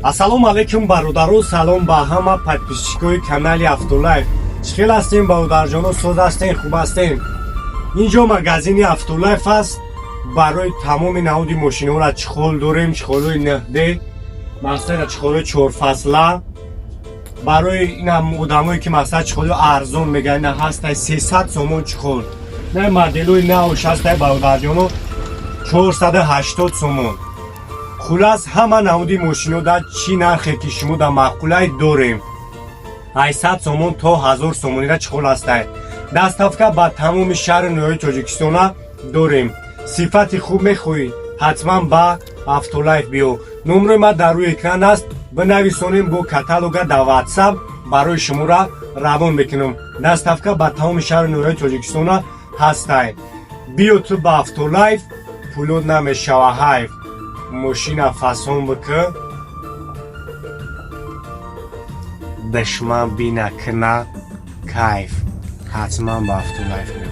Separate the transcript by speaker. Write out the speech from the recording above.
Speaker 1: Ассалому алейкум бародару, салом ба ҳама подписчикои канали АвтоЛайф. Чхел ҳастем бародарҷону, соз ҳастем, хуб ҳастем. Инҷо магазини АвтоЛайф аст. Барои тамоми навъи мошинаҳоро чхол дорем, чхолҳои наҳде, мақсад чхолҳои чорфасла. Барои инам одамое ки мақсад чхолҳои арзон мегӯянд, ҳастай 300 сомон чхол. На моделҳои навш ҳастай бародарҷону 480 сомон. Хулас ҳама навъи мошинода чӣ нархе ки шумо да маъқулай дорем. 800 сомон то 1000 сомонира чхол ҳастай. Дастафка ба тамоми шаҳри ноҳияи Тоҷикистона дорем. Сифати хуб мехоҳӣ, ҳатман ба АвтоЛайф биё. Номерои ман дар рӯи экран аст. Бинависонем бо каталога дар WhatsApp барои шуморо равон мекунам. Дастафка ба тамоми шаҳри ноҳияи Тоҷикистона ҳастай. Биё ту ба АвтоЛайф, пулот намешава ҳайф. Мошина фасон бикӣ, душман бина кина кайф. ҳатман ба АвтоЛайф биё.